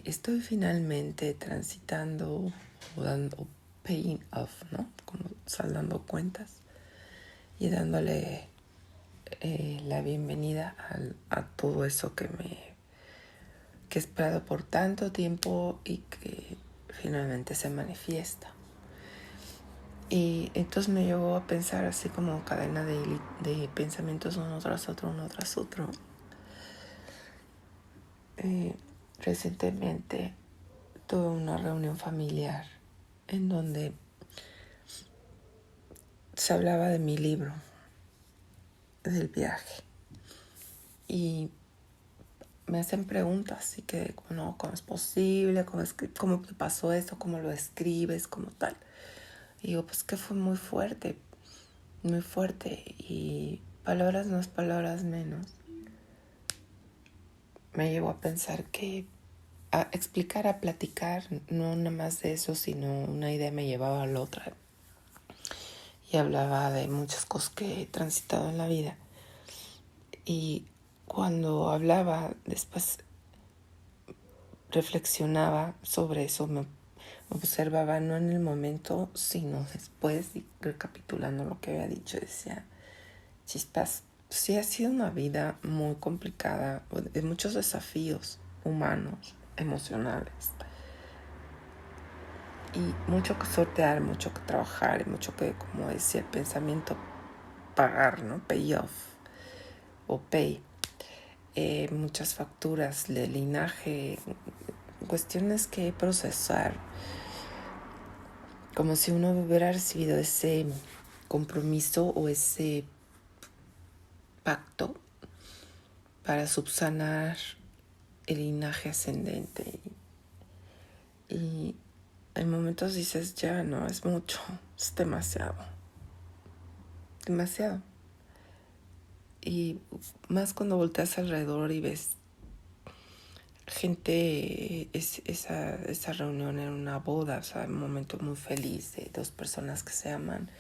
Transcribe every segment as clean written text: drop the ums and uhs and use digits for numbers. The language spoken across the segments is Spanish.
estoy finalmente transitando o dando paying off, ¿no? Como saldando cuentas y dándole la bienvenida a todo eso que he esperado por tanto tiempo y que finalmente se manifiesta. Y entonces me llevó a pensar así como cadena de pensamientos uno tras otro, uno tras otro. Recientemente tuve una reunión familiar en donde se hablaba de mi libro, del viaje. Y me hacen preguntas y que, bueno, ¿cómo es posible? ¿Cómo te pasó esto? ¿Cómo lo escribes? ¿Cómo tal? Y digo, pues que fue muy fuerte. Y palabras más, palabras menos. Me llevó a pensar que a explicar, a platicar, no nada más de eso, sino una idea me llevaba a la otra. Y hablaba de muchas cosas que he transitado en la vida. Y cuando hablaba, después reflexionaba sobre eso, me observaba no en el momento, sino después, y recapitulando lo que había dicho, decía, chispas, sí ha sido una vida muy complicada, de muchos desafíos humanos, emocionales, y mucho que sortear, mucho que trabajar, y mucho que, como decía el pensamiento, pagar, ¿no? Pay off o pay. Muchas facturas de linaje, cuestiones que procesar, como si uno hubiera recibido ese compromiso o ese pacto para subsanar el linaje ascendente. Y en momentos dices, ya no, es mucho, es demasiado. Y más cuando volteas alrededor y ves gente, esa reunión en una boda, o sea, un momento muy feliz de dos personas que se aman,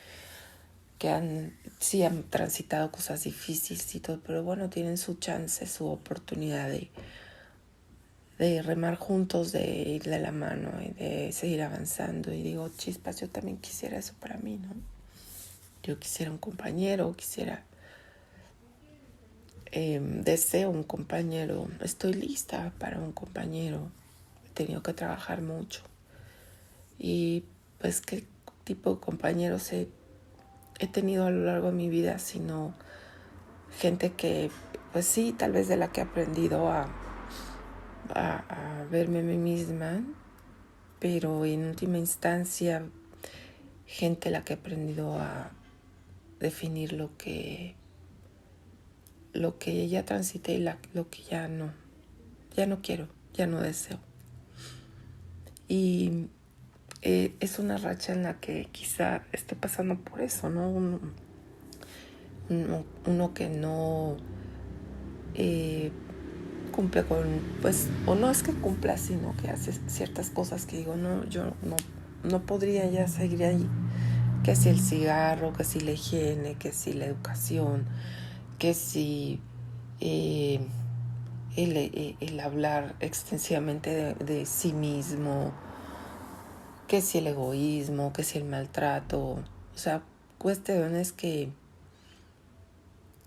que sí han transitado cosas difíciles y todo, pero bueno, tienen su chance, su oportunidad de remar juntos, de ir de la mano y de seguir avanzando. Y digo, chispas, yo también quisiera eso para mí, ¿no? Yo quisiera un compañero, deseo un compañero, estoy lista para un compañero. He tenido que trabajar mucho. Y pues qué tipo de compañeros he tenido a lo largo de mi vida, sino gente que, pues sí, tal vez de la que he aprendido a verme a mí misma, pero en última instancia, gente la que he aprendido a definir lo que ya transité y lo que ya no quiero, ya no deseo. Y es una racha en la que quizá esté pasando por eso, ¿no? Uno que no cumple con, pues, o no es que cumpla, sino que hace ciertas cosas que digo, no, yo no podría ya seguir ahí. Que si el cigarro, que si la higiene, que si la educación, que si el hablar extensivamente de sí mismo, que si el egoísmo, que si el maltrato, o sea, cuestiones que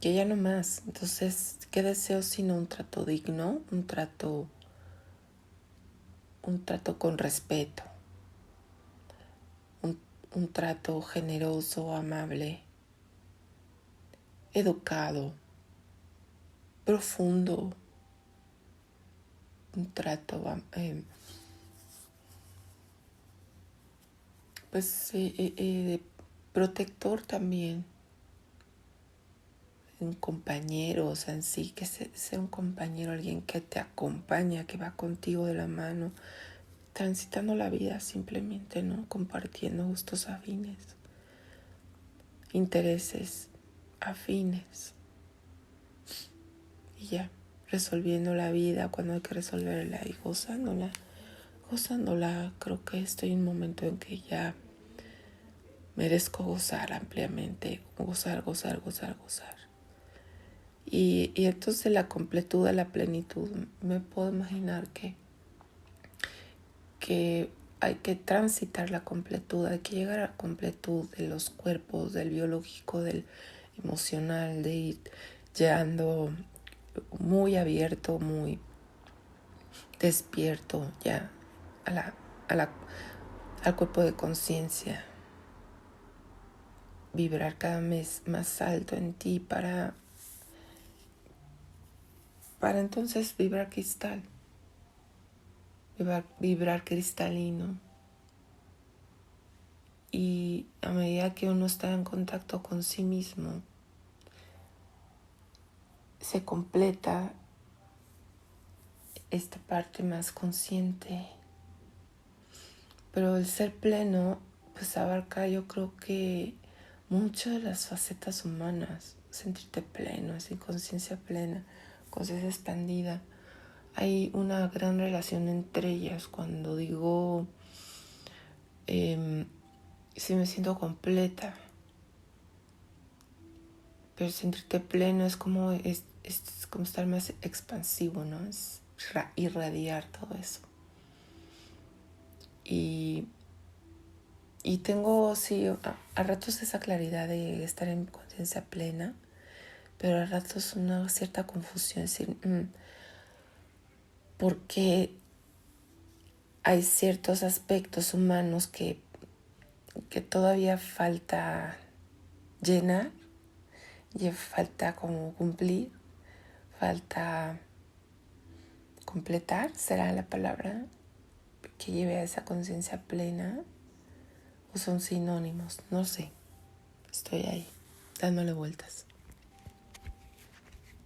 ya no más. Entonces, ¿qué deseo sino un trato digno, un trato con respeto, un trato generoso, amable, educado, profundo, un trato protector también, un compañero, o sea, en sí, que sea un compañero, alguien que te acompaña, que va contigo de la mano, transitando la vida simplemente, ¿no? Compartiendo gustos afines, intereses afines, y ya, resolviendo la vida cuando hay que resolverla y gozándola. Creo que estoy en un momento en que ya merezco gozar ampliamente, gozar. Y entonces la completud de la plenitud, me puedo imaginar que que hay que transitar la completud, hay que llegar a la completud de los cuerpos, del biológico, del emocional, de ir llegando muy abierto, muy despierto ya a al cuerpo de conciencia, vibrar cada vez más alto en ti para entonces vibrar cristal, vibrar cristalino. Y a medida que uno está en contacto con sí mismo, se completa esta parte más consciente. Pero el ser pleno, pues abarca, yo creo que muchas de las facetas humanas. Sentirte pleno, así, conciencia plena, conciencia expandida. Hay una gran relación entre ellas. Cuando digo, sí me siento completa, pero sentirte pleno es como estar más expansivo, ¿no? Es irradiar todo eso. Y tengo, sí, a ratos esa claridad de estar en conciencia plena, pero a ratos una cierta confusión, es decir, porque hay ciertos aspectos humanos que todavía falta llenar, y falta como cumplir, falta completar, será la palabra, que lleve a esa conciencia plena, o son sinónimos, no sé, estoy ahí, dándole vueltas.